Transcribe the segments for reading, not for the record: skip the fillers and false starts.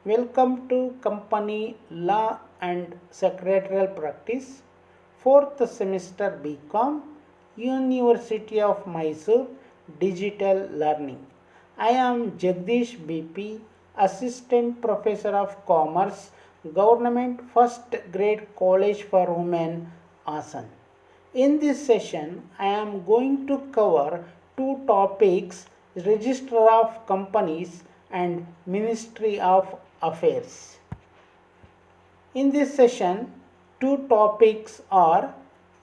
Welcome to Company Law and Secretarial Practice, 4th semester BCom, University of Mysore, Digital Learning. I am Jagdish BP, Assistant Professor of Commerce, Government First Grade College for Women, Asan. In this session, I am going to cover two topics: Register of Companies and Ministry of Affairs. In this session, two topics are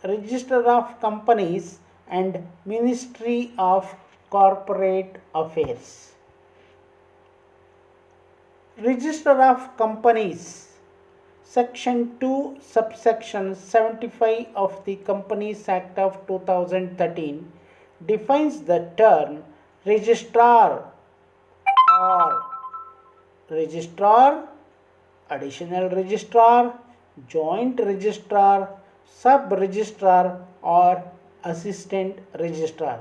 Register of Companies and Ministry of Corporate Affairs. Register of Companies. Section 2, subsection 75 of the Companies Act of 2013 defines the term registrar or registrar, additional registrar, joint registrar, sub-registrar or assistant registrar.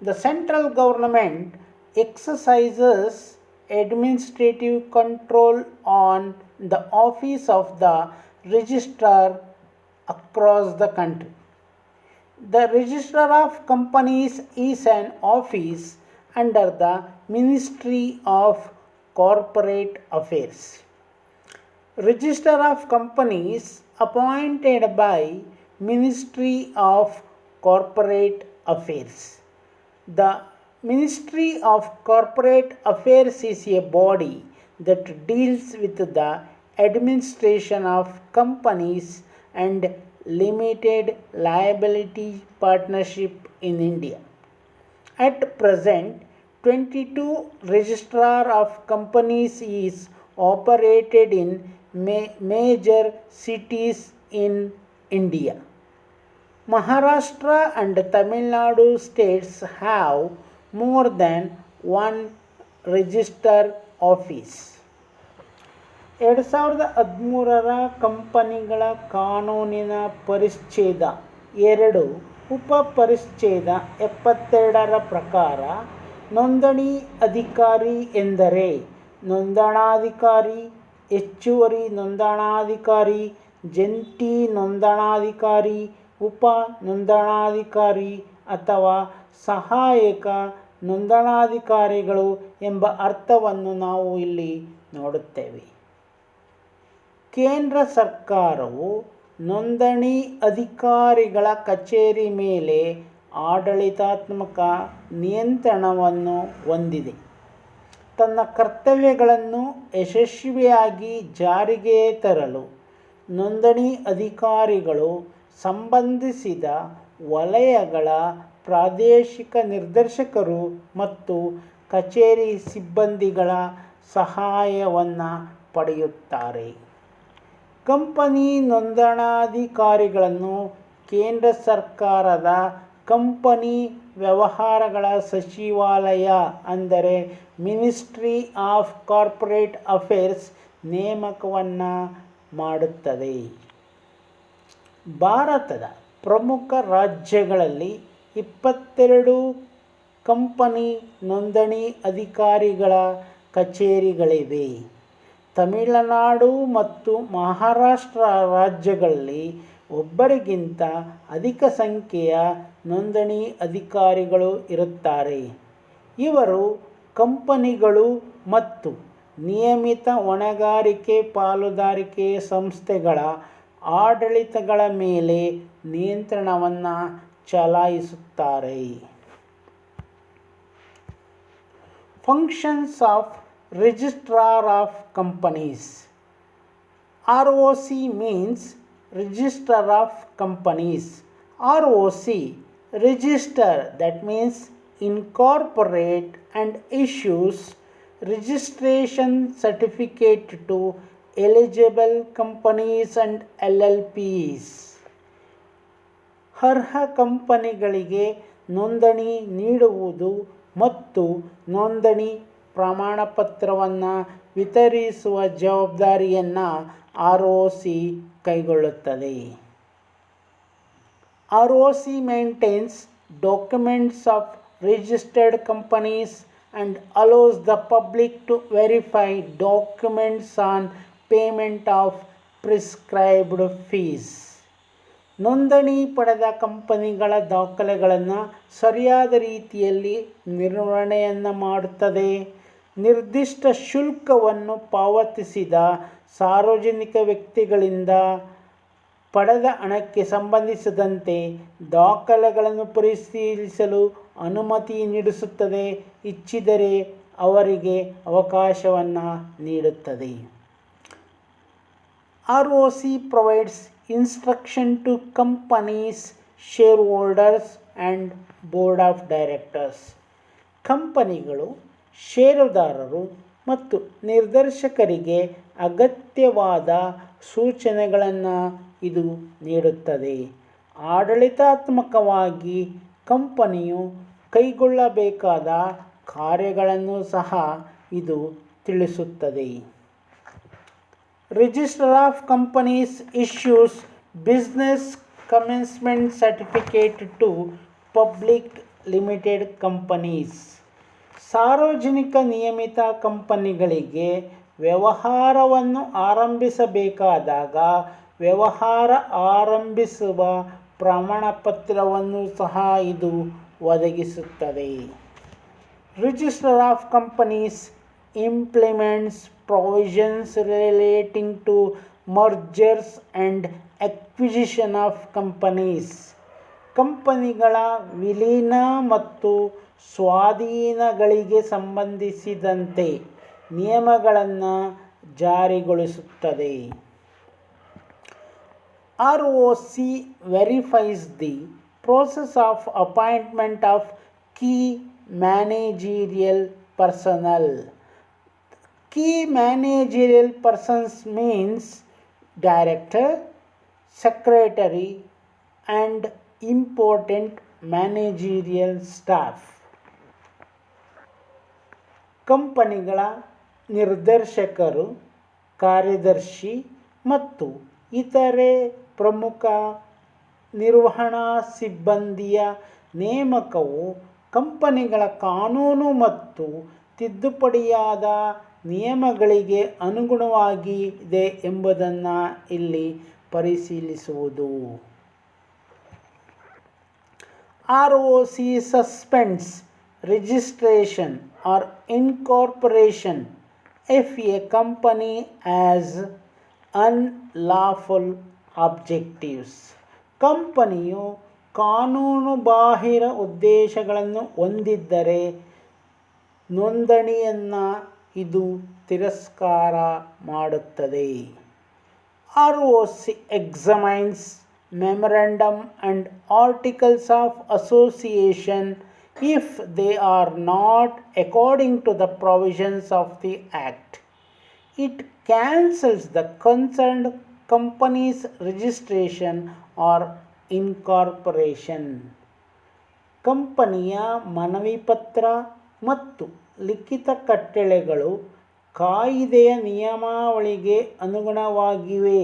The central government exercises administrative control on the office of the registrar across the country. The Registrar of Companies is an office under the Ministry of Corporate Affairs. Register of Companies appointed by Ministry of Corporate Affairs. The Ministry of Corporate Affairs is a body that deals with the administration of companies and limited liability partnership in India. At present, 22 registrar of companies is operated in major cities in India. Maharashtra and Tamil Nadu states have more than one register office. 2013 ಕಂಪನಿಗಳ ಕಾನೂನಿನ ಪರಿಚ್ಛೇದ 2 ಉಪಪರಿಚ್ಛೇದ 72 ಪ್ರಕಾರ ನೋಂದಣಿ ಅಧಿಕಾರಿ ಎಂದರೆ ನೋಂದಣಾಧಿಕಾರಿ, ಹೆಚ್ಚುವರಿ ನೋಂದಣಾಧಿಕಾರಿ, ಜಂಟಿ ನೋಂದಣಾಧಿಕಾರಿ, ಉಪ ನೋಂದಣಾಧಿಕಾರಿ ಅಥವಾ ಸಹಾಯಕ ನೋಂದಣಾಧಿಕಾರಿಗಳು ಎಂಬ ಅರ್ಥವನ್ನು ನಾವು ಇಲ್ಲಿ ನೋಡುತ್ತೇವೆ. ಕೇಂದ್ರ ಸರ್ಕಾರವು ನೋಂದಣಿ ಅಧಿಕಾರಿಗಳ ಕಚೇರಿ ಮೇಲೆ ಆಡಳಿತಾತ್ಮಕ ನಿಯಂತ್ರಣವನ್ನು ಹೊಂದಿದೆ. ತನ್ನ ಕರ್ತವ್ಯಗಳನ್ನು ಯಶಸ್ವಿಯಾಗಿ ಜಾರಿಗೆ ತರಲು ನೋಂದಣಿ ಅಧಿಕಾರಿಗಳು ಸಂಬಂಧಿಸಿದ ವಲಯಗಳ ಪ್ರಾದೇಶಿಕ ನಿರ್ದೇಶಕರು ಮತ್ತು ಕಚೇರಿ ಸಿಬ್ಬಂದಿಗಳ ಸಹಾಯವನ್ನು ಪಡೆಯುತ್ತಾರೆ. ಕಂಪನಿ ನೋಂದಣಾಧಿಕಾರಿಗಳನ್ನು ಕೇಂದ್ರ ಸರ್ಕಾರದ ಕಂಪನಿ ವ್ಯವಹಾರಗಳ ಸಚಿವಾಲಯ ಅಂದರೆ ಮಿನಿಸ್ಟ್ರಿ ಆಫ್ ಕಾರ್ಪೊರೇಟ್ ಅಫೇರ್ಸ್ ನೇಮಕವನ್ನು ಮಾಡುತ್ತದೆ. ಭಾರತದ ಪ್ರಮುಖ ರಾಜ್ಯಗಳಲ್ಲಿ 22 ಕಂಪನಿ ನೋಂದಣಿ ಅಧಿಕಾರಿಗಳ ಕಚೇರಿಗಳಿವೆ. ತಮಿಳುನಾಡು ಮತ್ತು ಮಹಾರಾಷ್ಟ್ರ ರಾಜ್ಯಗಳಲ್ಲಿ ಒಬ್ಬರಿಗಿಂತ ಅಧಿಕ ಸಂಖ್ಯೆಯ ನೋಂದಣಿ ಅಧಿಕಾರಿಗಳು ಇರುತ್ತಾರೆ. ಇವರು ಕಂಪನಿಗಳು ಮತ್ತು ನಿಯಮಿತ ಹೊಣೆಗಾರಿಕೆ ಪಾಲುದಾರಿಕೆ ಸಂಸ್ಥೆಗಳ ಆಡಳಿತಗಳ ಮೇಲೆ ನಿಯಂತ್ರಣವನ್ನು ಚಲಾಯಿಸುತ್ತಾರೆ. Functions of Registrar of Companies. ROC means Register of Companies. ROC, register, that means incorporate and issues registration certificate to eligible companies and LLPs. ಅರ್ಹ ಕಂಪನಿಗಳಿಗೆ ನೋಂದಣಿ ನೀಡುವುದು ಮತ್ತು ನೋಂದಣಿ ಪ್ರಮಾಣಪತ್ರವನ್ನು ವಿತರಿಸುವ ಜವಾಬ್ದಾರಿಯನ್ನು ROC ಕೈಗೊಳ್ಳುತ್ತದೆ. ROC maintains documents of registered companies and allows the public to verify documents on payment of prescribed fees. ನೋಂದಣಿ ಪಡೆದ ಕಂಪನಿಗಳ ದಾಖಲೆಗಳನ್ನು ಸರಿಯಾದ ರೀತಿಯಲ್ಲಿ ನಿರ್ವಹಣೆಯನ್ನು ಮಾಡುತ್ತದೆ. ನಿರ್ದಿಷ್ಟ ಶುಲ್ಕವನ್ನು ಪಾವತಿಸಿದ ಸಾರ್ವಜನಿಕ ವ್ಯಕ್ತಿಗಳಿಂದ ಪಡೆದ ಹಣಕ್ಕೆ ಸಂಬಂಧಿಸಿದಂತೆ ದಾಖಲೆಗಳನ್ನು ಪರಿಶೀಲಿಸಲು ಅನುಮತಿ ನೀಡಿಸುತ್ತದೆ, ಇಚ್ಛಿಸಿದರೆ ಅವರಿಗೆ ಅವಕಾಶವನ್ನು ನೀಡುತ್ತದೆ. ROC provides instruction to companies, shareholders and board of directors. ಕಂಪನಿಗಳು, ಷೇರುದಾರರು ಮತ್ತು ನಿರ್ದೇಶಕರಿಗೆ ಅಗತ್ಯವಾದ ಸೂಚನೆಗಳನ್ನು ಇದು ನೀಡುತ್ತದೆ. ಆಡಳಿತಾತ್ಮಕವಾಗಿ ಕಂಪನಿಯು ಕೈಗೊಳ್ಳಬೇಕಾದ ಕಾರ್ಯಗಳನ್ನು ಸಹ ಇದು ತಿಳಿಸುತ್ತದೆ. Register of Companies issues business commencement certificate to public limited companies. ಸಾರ್ವಜನಿಕ ನಿಯಮಿತ ಕಂಪನಿಗಳಿಗೆ ವ್ಯವಹಾರವನ್ನು ಆರಂಭಿಸಬೇಕಾದಾಗ ವ್ಯವಹಾರ ಆರಂಭಿಸುವ ಪ್ರಮಾಣಪತ್ರವನ್ನು ಸಹ ಇದು ಒದಗಿಸುತ್ತದೆ. Register of Companies implements provisions relating to mergers and acquisition of companies. ಕಂಪನಿಗಳ ವಿಲೀನ ಮತ್ತು ಸ್ವಾಧೀನಗಳಿಗೆ ಸಂಬಂಧಿಸಿದಂತೆ ನಿಯಮಗಳನ್ನು ಜಾರಿಗೊಳಿಸುತ್ತದೆ. ROC verifies the process of appointment of key managerial personnel. Key managerial persons means director, secretary and important managerial staff. ಕಂಪನಿಗಳ ನಿರ್ದೇಶಕರು, ಕಾರ್ಯದರ್ಶಿ ಮತ್ತು ಇತರೆ ಪ್ರಮುಖ ನಿರ್ವಹಣಾ ಸಿಬ್ಬಂದಿಯ ನೇಮಕವು ಕಂಪನಿಗಳ ಕಾನೂನು ಮತ್ತು ತಿದ್ದುಪಡಿಯಾದ ನಿಯಮಗಳಿಗೆ ಅನುಗುಣವಾಗಿದೆ ಎಂಬುದನ್ನು ಇಲ್ಲಿ ಪರಿಶೀಲಿಸುವುದು. ROC suspends registration or incorporation if a company has unlawful objectives. ಕಂಪನಿಯು ಕಾನೂನುಬಾಹಿರ ಉದ್ದೇಶಗಳನ್ನು ಹೊಂದಿದ್ದರೆ ನೋಂದಣಿಯನ್ನು ಇದು ತಿರಸ್ಕಾರ ಮಾಡುತ್ತದೆ. ROC examines memorandum and articles of association if they are not according to the provisions of the Act. It cancels the concerned company's registration or incorporation. ಕಂಪನಿಯ ಮನವಿ ಪತ್ರ ಮತ್ತು ಲಿಖಿತ ಕಟ್ಟಳೆಗಳು ಕಾಯಿದೆಯ ನಿಯಮಾವಳಿಗೆ ಅನುಗುಣವಾಗಿವೆ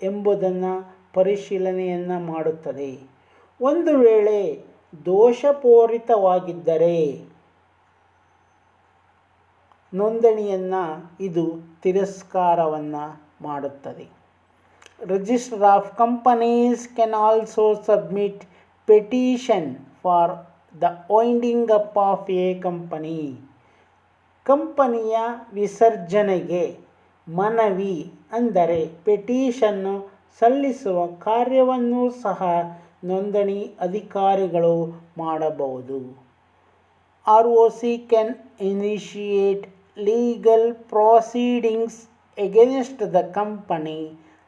ಎಂಬುದನ್ನು ಪರಿಶೀಲನೆಯನ್ನು ಮಾಡುತ್ತದೆ. ಒಂದು ವೇಳೆ ದೋಷಪೂರಿತವಾಗಿದ್ದರೆ ನೋಂದಣಿಯನ್ನು ಇದು ತಿರಸ್ಕಾರವನ್ನು ಮಾಡುತ್ತದೆ. Register of Companies can also submit petition for the winding up of a company. ಕಂಪನಿಯ ವಿಸರ್ಜನೆಗೆ ಮನವಿ ಅಂದರೆ ಪೆಟಿಷನ್ನು ಸಲ್ಲಿಸುವ ಕಾರ್ಯವನ್ನು ಸಹ ನೋಂದಣಿ ಅಧಿಕಾರಿಗಳು ಮಾಡಬಹುದು. ROC can initiate legal proceedings against the company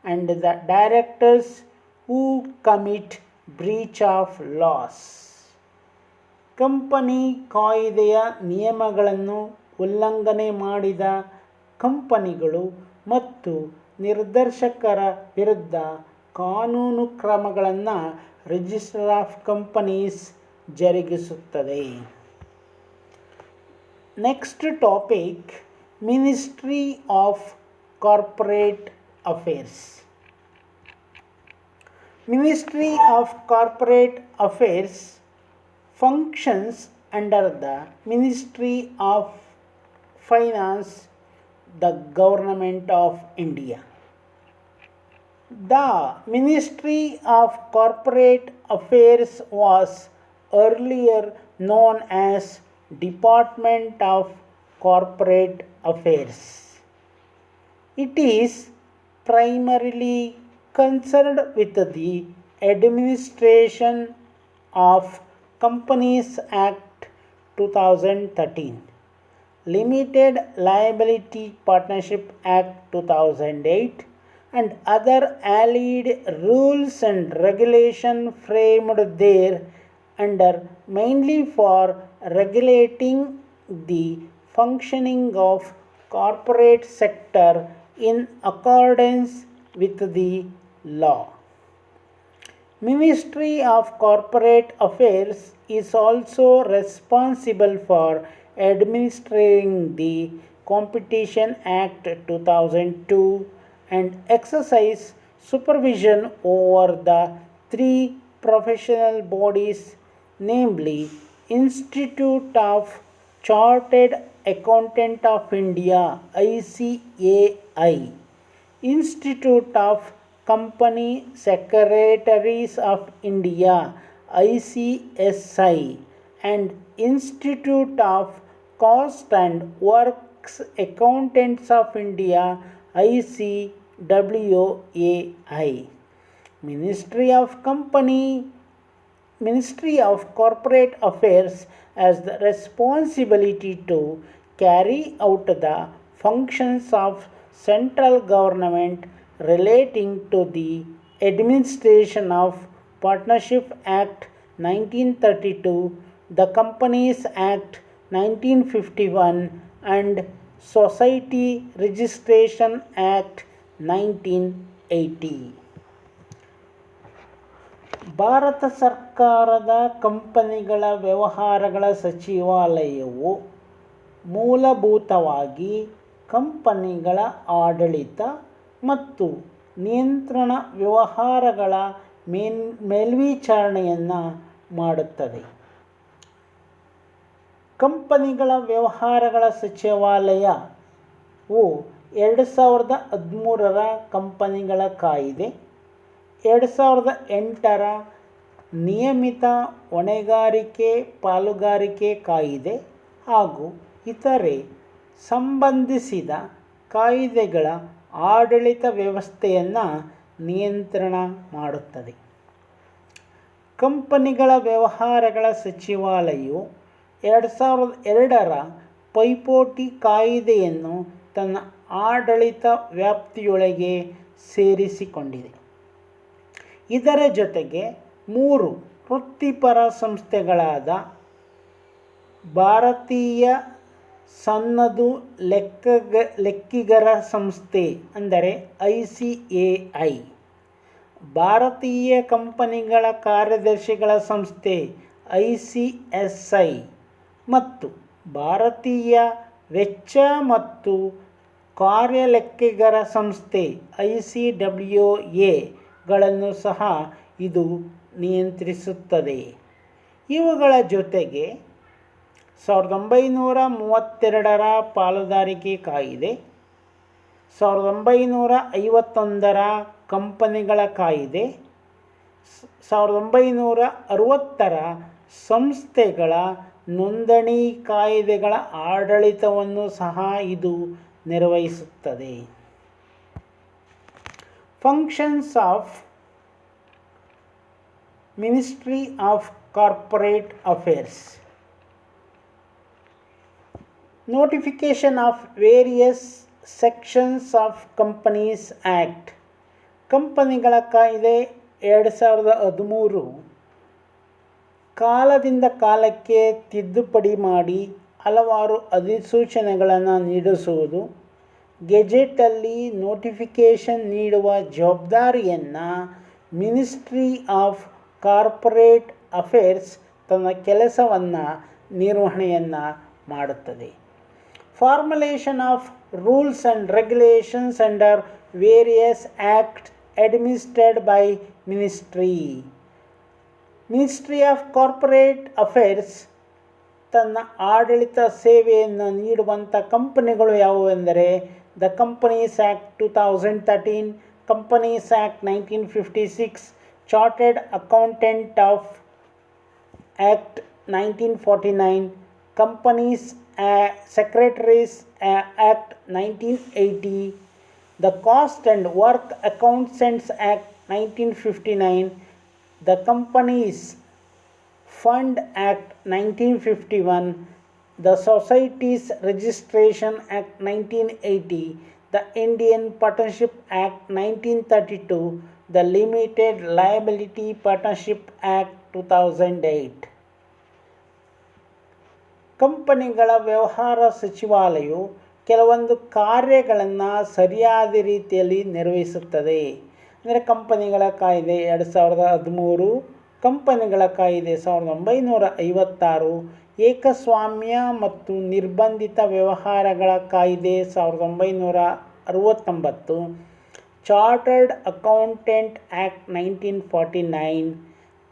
and the directors who commit breach of laws. Company ಕಾಯಿದೆಯ ನಿಯಮಗಳನ್ನು ಉಲ್ಲಂಘನೆ ಮಾಡಿದ ಕಂಪನಿಗಳು ಮತ್ತು ನಿರ್ದೇಶಕರ ವಿರುದ್ಧ ಕಾನೂನು ಕ್ರಮಗಳನ್ನು ರಿಜಿಸ್ಟರ್ ಆಫ್ ಕಂಪನೀಸ್ ಜರುಗಿಸುತ್ತದೆ. Next topic, ministry of corporate affairs. Ministry of Corporate Affairs functions under the Ministry of Finance, the Government of India. The Ministry of Corporate Affairs was earlier known as Department of Corporate Affairs. It is primarily concerned with the administration of Companies Act 2013, Limited Liability Partnership Act 2008, and other allied rules and regulation framed there under mainly for regulating the functioning of corporate sector in accordance with the law. Ministry of Corporate Affairs is also responsible for administering the Competition Act 2002 and exercise supervision over the three professional bodies, namely Institute of Chartered Accountant of India ICAI, Institute of Company Secretaries of India ICSI, and Institute of Cost and Works Accountants of India ICWAI. Ministry of Corporate Affairs has the responsibility to carry out the functions of central government relating to the administration of Partnership Act 1932, the Companies Act 1951, and Society Registration Act 1980. Bharat ಸರ್ಕಾರದ ಕಂಪನಿಗಳ ವ್ಯವಹಾರಗಳ ಸಚಿವಾಲಯವು ಮೂಲಭೂತವಾಗಿ ಕಂಪನಿಗಳ ಆಡಳಿತ ಮತ್ತು ನಿಯಂತ್ರಣ ವ್ಯವಹಾರಗಳ ಮೇಲ್ವಿಚಾರಣೆಯನ್ನು ಮಾಡುತ್ತದೆ. ಕಂಪನಿಗಳ ವ್ಯವಹಾರಗಳ ಸಚಿವಾಲಯವು 2013ರ ಕಂಪನಿಗಳ ಕಾಯ್ದೆ, 2008ರ ನಿಯಮಿತ ಹೊಣೆಗಾರಿಕೆ ಪಾಲುದಾರಿಕೆ ಕಾಯಿದೆ ಹಾಗೂ ಇತರೆ ಸಂಬಂಧಿಸಿದ ಕಾಯಿದೆಗಳ ಆಡಳಿತ ವ್ಯವಸ್ಥೆಯನ್ನು ನಿಯಂತ್ರಣ ಮಾಡುತ್ತದೆ. ಕಂಪನಿಗಳ ವ್ಯವಹಾರಗಳ ಸಚಿವಾಲಯವು 2002ರ ಪೈಪೋಟಿ ಕಾಯಿದೆಯನ್ನು ತನ್ನ ಆಡಳಿತ ವ್ಯಾಪ್ತಿಯೊಳಗೆ ಸೇರಿಸಿಕೊಂಡಿದೆ. ಇದರ ಜೊತೆಗೆ 3 ವೃತ್ತಿಪರ ಸಂಸ್ಥೆಗಳಾದ ಭಾರತೀಯ ಸನ್ನದು ಲೆಕ್ಕಿಗರ ಸಂಸ್ಥೆ ಅಂದರೆ ICAI, ಭಾರತೀಯ ಕಂಪನಿಗಳ ಕಾರ್ಯದರ್ಶಿಗಳ ಸಂಸ್ಥೆ ICSI ಮತ್ತು ಭಾರತೀಯ ವೆಚ್ಚ ಮತ್ತು ಕಾರ್ಯಲೆಕ್ಕಿಗರ ಸಂಸ್ಥೆ ICWA ಗಳನ್ನು ಸಹ ಇದು ನಿಯಂತ್ರಿಸುತ್ತದೆ. ಇವುಗಳ ಜೊತೆಗೆ 1932ರ ಪಾಲುದಾರಿಕೆ ಕಾಯಿದೆ, 1951ರ ಕಂಪನಿಗಳ ಕಾಯಿದೆ, 1960ರ ಸಂಸ್ಥೆಗಳ ನೋಂದಣಿ ಕಾಯಿದೆಗಳ ಆಡಳಿತವನ್ನು ಸಹ ಇದು ನಿರ್ವಹಿಸುತ್ತದೆ. Functions of ministry of corporate affairs. Notification of various sections of companies act. ಕಂಪನಿಗಳ ಕಾಯ್ದೆ 2013 ಕಾಲದಿಂದ ಕಾಲಕ್ಕೆ ತಿದ್ದುಪಡಿ ಮಾಡಿ ಹಲವಾರು ಅಧಿಸೂಚನೆಗಳನ್ನು ನೀಡಿಸುವುದು, ಗೆಜೆಟಲ್ಲಿ ನೋಟಿಫಿಕೇಷನ್ ನೀಡುವ ಜವಾಬ್ದಾರಿಯನ್ನು ಮಿನಿಸ್ಟ್ರಿ ಆಫ್ ಕಾರ್ಪೊರೇಟ್ ಅಫೇರ್ಸ್ ತನ್ನ ಕೆಲಸವನ್ನು ನಿರ್ವಹಣೆಯನ್ನು ಮಾಡುತ್ತದೆ. Formulation of rules and regulations under various act administrated by ministry. Ministry of corporate affairs ತನ್ನ ಆಡಳಿತ ಸೇವೆಯನ್ನು ನೀಡುವಂಥ ಕಂಪನಿಗಳು ಯಾವುವೆಂದರೆ the companies act 2013, companies act 1956, chartered accountant of act 1949, companies secretaries act 1980, the Cost and Work Accountants Act 1959, the Companies Fund Act 1951, the Societies Registration Act 1980, the Indian Partnership Act 1932, the Limited Liability Partnership Act 2008. ಕಂಪನಿಗಳ ವ್ಯವಹಾರ ಸಚಿವಾಲಯವು ಕೆಲವೊಂದು ಕಾರ್ಯಗಳನ್ನು ಸರಿಯಾದ ರೀತಿಯಲ್ಲಿ ನಿರ್ವಹಿಸುತ್ತದೆ. ಅಂದರೆ ಕಂಪನಿಗಳ ಕಾಯ್ದೆ 2013, ಕಂಪನಿಗಳ ಕಾಯ್ದೆ 1956, ಏಕಸ್ವಾಮ್ಯ ಮತ್ತು ನಿರ್ಬಂಧಿತ ವ್ಯವಹಾರಗಳ ಕಾಯ್ದೆ 1969, ಚಾರ್ಟರ್ಡ್ ಅಕೌಂಟೆಂಟ್ ಆ್ಯಕ್ಟ್ 1949,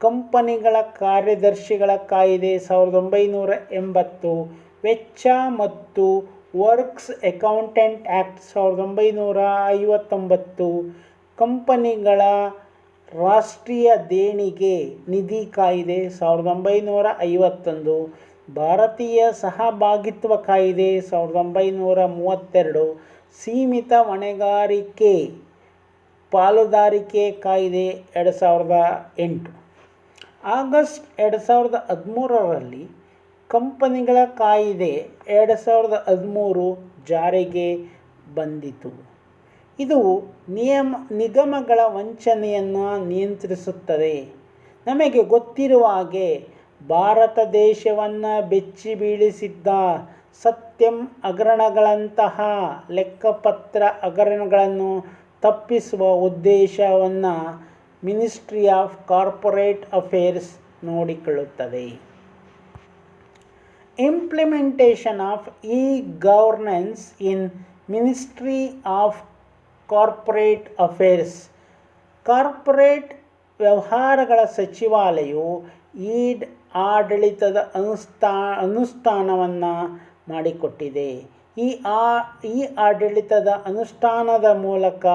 ಕಂಪನಿಗಳ ಕಾರ್ಯದರ್ಶಿಗಳ ಕಾಯ್ದೆ 1980, ವೆಚ್ಚ ಮತ್ತು ವರ್ಕ್ಸ್ ಅಕೌಂಟೆಂಟ್ ಆ್ಯಕ್ಟ್ 1959, ಕಂಪನಿಗಳ ರಾಷ್ಟ್ರೀಯ ದೇಣಿಗೆ ನಿಧಿ ಕಾಯ್ದೆ 1951, ಭಾರತೀಯ ಸಹಭಾಗಿತ್ವ ಕಾಯ್ದೆ 1932, ಸೀಮಿತ ಹೊಣೆಗಾರಿಕೆ ಪಾಲುದಾರಿಕೆ ಕಾಯ್ದೆ 2008. ಆಗಸ್ಟ್ 2013ರಲ್ಲಿ ಕಂಪನಿಗಳ ಕಾಯ್ದೆ 2013 ಜಾರಿಗೆ ಬಂದಿತು. ಇದು ನಿಗಮಗಳ ವಂಚನೆಯನ್ನು ನಿಯಂತ್ರಿಸುತ್ತದೆ. ನಮಗೆ ಗೊತ್ತಿರುವ ಹಾಗೆ ಭಾರತ ದೇಶವನ್ನು ಬೆಚ್ಚಿ ಬೀಳಿಸಿದ್ದ ಸತ್ಯಂ ಹಗರಣಗಳಂತಹ ಲೆಕ್ಕಪತ್ರ ಹಗರಣಗಳನ್ನು ತಪ್ಪಿಸುವ ಉದ್ದೇಶವನ್ನು ಮಿನಿಸ್ಟ್ರಿ ಆಫ್ ಕಾರ್ಪೊರೇಟ್ ಅಫೇರ್ಸ್ ನೋಡಿಕೊಳ್ಳುತ್ತದೆ. Implementation of E-governance in ministry of corporate affairs. Corporate ವ್ಯವಹಾರಗಳ ಸಚಿವಾಲಯವು ಆಡಳಿತದ ಅನುಷ್ಠಾನವನ್ನು ಮಾಡಿಕೊಟ್ಟಿದೆ. ಈ ಆಡಳಿತದ ಅನುಷ್ಠಾನದ ಮೂಲಕ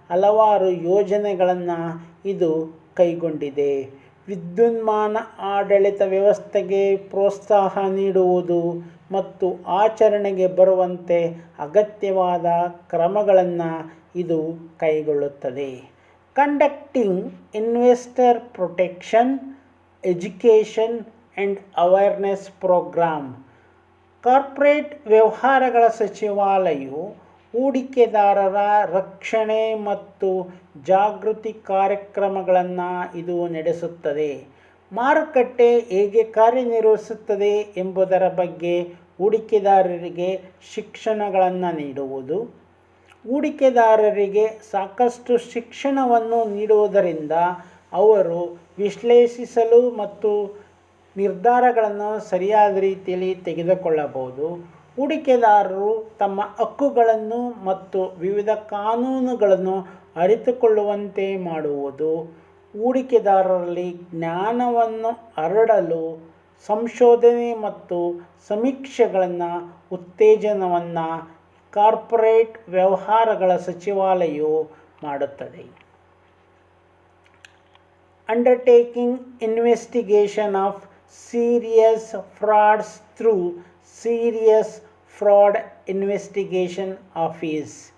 ಹಲವಾರು ಯೋಜನೆಗಳನ್ನು ಇದು ಕೈಗೊಂಡಿದೆ. ವಿದ್ಯುನ್ಮಾನ ಆಡಳಿತ ವ್ಯವಸ್ಥೆಗೆ ಪ್ರೋತ್ಸಾಹ ನೀಡುವುದು ಮತ್ತು ಆಚರಣೆಗೆ ಬರುವಂತೆ ಅಗತ್ಯವಾದ ಕ್ರಮಗಳನ್ನು ಇದು ಕೈಗೊಳ್ಳುತ್ತದೆ. Conducting investor protection, education and awareness program. Corporate ವ್ಯವಹಾರಗಳ ಸಚಿವಾಲಯವು ಹೂಡಿಕೆದಾರರ ರಕ್ಷಣೆ ಮತ್ತು ಜಾಗೃತಿ ಕಾರ್ಯಕ್ರಮಗಳನ್ನು ಇದು ನಡೆಸುತ್ತದೆ. ಮಾರುಕಟ್ಟೆ ಹೇಗೆ ಕಾರ್ಯನಿರ್ವಹಿಸುತ್ತದೆ ಎಂಬುದರ ಬಗ್ಗೆ ಹೂಡಿಕೆದಾರರಿಗೆ ಶಿಕ್ಷಣಗಳನ್ನು ನೀಡುವುದು. ಹೂಡಿಕೆದಾರರಿಗೆ ಸಾಕಷ್ಟು ಶಿಕ್ಷಣವನ್ನು ನೀಡುವುದರಿಂದ ಅವರು ವಿಶ್ಲೇಷಿಸಲು ಮತ್ತು ನಿರ್ಧಾರಗಳನ್ನು ಸರಿಯಾದ ರೀತಿಯಲ್ಲಿ ತೆಗೆದುಕೊಳ್ಳಬಹುದು. ಹೂಡಿಕೆದಾರರು ತಮ್ಮ ಹಕ್ಕುಗಳನ್ನು ಮತ್ತು ವಿವಿಧ ಕಾನೂನುಗಳನ್ನು ಅರಿತುಕೊಳ್ಳುವಂತೆ ಮಾಡುವುದು. ಹೂಡಿಕೆದಾರರಲ್ಲಿ ಜ್ಞಾನವನ್ನು ಹರಡಲು ಸಂಶೋಧನೆ ಮತ್ತು ಸಮೀಕ್ಷೆಗಳನ್ನು ಉತ್ತೇಜನವನ್ನು ಕಾರ್ಪೊರೇಟ್ ವ್ಯವಹಾರಗಳ ಸಚಿವಾಲಯವು ಮಾಡುತ್ತದೆ. Undertaking investigation of serious frauds through serious fraud investigation office.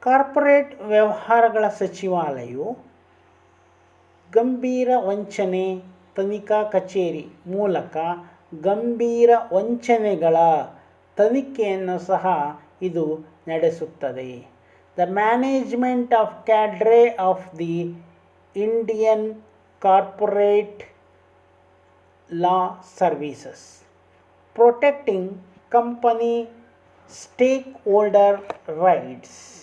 Corporate ವ್ಯವಹಾರಗಳ ಸಚಿವಾಲಯವು ಗಂಭೀರ ವಂಚನೆ ತನಿಖಾ ಕಚೇರಿ ಮೂಲಕ ಗಂಭೀರ ವಂಚನೆಗಳ ತನಿಖೆಯನ್ನು ಸಹ ಇದು ನಡೆಸುತ್ತದೆ. The management of cadre of the Indian corporate law services. Protecting company stakeholder rights.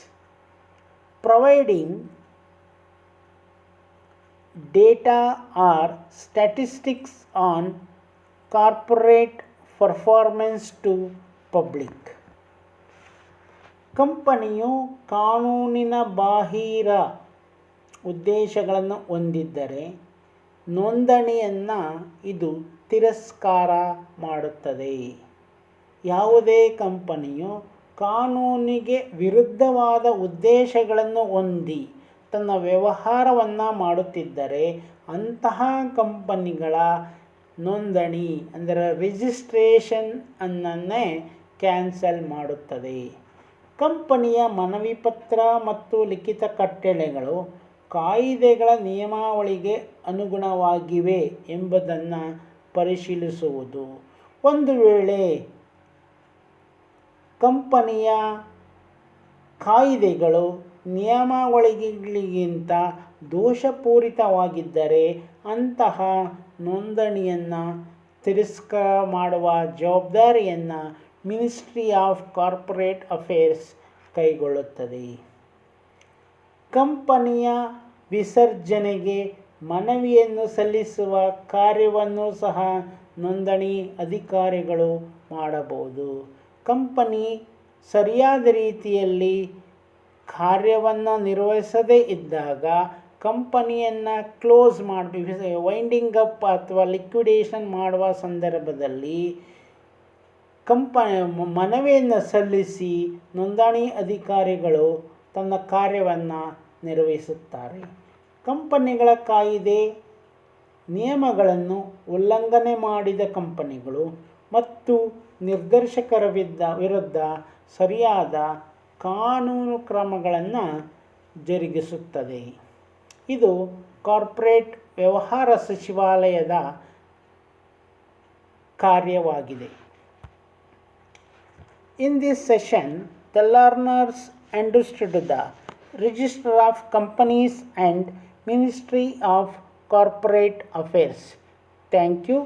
Providing data or statistics on corporate performance to public. ಕಂಪನಿಯು ಕಾನೂನಿನ ಬಾಹಿರ ಉದ್ದೇಶಗಳನ್ನು ಹೊಂದಿದ್ದರೆ ನೋಂದಣಿಯನ್ನು ಇದು ತಿರಸ್ಕಾರ ಮಾಡುತ್ತದೆ. ಯಾವುದೇ ಕಂಪನಿಯು ಕಾನೂನಿಗೆ ವಿರುದ್ಧವಾದ ಉದ್ದೇಶಗಳನ್ನು ಹೊಂದಿ ತನ್ನ ವ್ಯವಹಾರವನ್ನು ಮಾಡುತ್ತಿದ್ದರೆ ಅಂತಹ ಕಂಪನಿಗಳ ನೋಂದಣಿ ಅಂದರೆ ರಿಜಿಸ್ಟ್ರೇಷನ್ ಅನ್ನನ್ನೇ ಕ್ಯಾನ್ಸಲ್ ಮಾಡುತ್ತದೆ. ಕಂಪನಿಯ ಮನವಿ ಪತ್ರ ಮತ್ತು ಲಿಖಿತ ಕಟ್ಟಳೆಗಳು ಕಾಯಿದೆಗಳ ನಿಯಮಾವಳಿಗೆ ಅನುಗುಣವಾಗಿವೆ ಎಂಬುದನ್ನು ಪರಿಶೀಲಿಸುವುದು. ಒಂದು ವೇಳೆ ಕಂಪನಿಯ ಕಾಯಿದೆಗಳು ನಿಯಮಾವಳಿಗಳಿಗಿಂತ ದೋಷಪೂರಿತವಾಗಿದ್ದರೆ ಅಂತಹ ನೋಂದಣಿಯನ್ನು ತಿರಸ್ಕಾರ ಮಾಡುವ ಜವಾಬ್ದಾರಿಯನ್ನು ಮಿನಿಸ್ಟ್ರಿ ಆಫ್ ಕಾರ್ಪೊರೇಟ್ ಅಫೇರ್ಸ್ ಕೈಗೊಳ್ಳುತ್ತದೆ. ಕಂಪನಿಯ ವಿಸರ್ಜನೆಗೆ ಮನವಿಯನ್ನು ಸಲ್ಲಿಸುವ ಕಾರ್ಯವನ್ನು ಸಹ ನೋಂದಣಿ ಅಧಿಕಾರಿಗಳು ಮಾಡಬಹುದು. ಕಂಪನಿ ಸರಿಯಾದ ರೀತಿಯಲ್ಲಿ ಕಾರ್ಯವನ್ನು ನಿರ್ವಹಿಸದೇ ಇದ್ದಾಗ ಕಂಪನಿಯನ್ನು ಕ್ಲೋಸ್ ವೈಂಡಿಂಗ್ ಅಪ್ ಅಥವಾ ಲಿಕ್ವಿಡೇಷನ್ ಮಾಡುವ ಸಂದರ್ಭದಲ್ಲಿ ಮನವಿಯನ್ನು ಸಲ್ಲಿಸಿ ನೋಂದಣಿ ಅಧಿಕಾರಿಗಳು ತನ್ನ ಕಾರ್ಯವನ್ನು ನಿರ್ವಹಿಸುತ್ತಾರೆ. ಕಂಪನಿಗಳ ಕಾಯಿದೆ ನಿಯಮಗಳನ್ನು ಉಲ್ಲಂಘನೆ ಮಾಡಿದ ಕಂಪನಿಗಳು ಮತ್ತು ನಿರ್ದೇಶಕರ ವಿರುದ್ಧ ಸರಿಯಾದ ಕಾನೂನು ಕ್ರಮಗಳನ್ನು ಜರುಗಿಸುತ್ತದೆ. ಇದು ಕಾರ್ಪೊರೇಟ್ ವ್ಯವಹಾರ ಸಚಿವಾಲಯದ ಕಾರ್ಯವಾಗಿದೆ. In this session, the learners understood the Register of Companies and Ministry of Corporate Affairs. Thank you.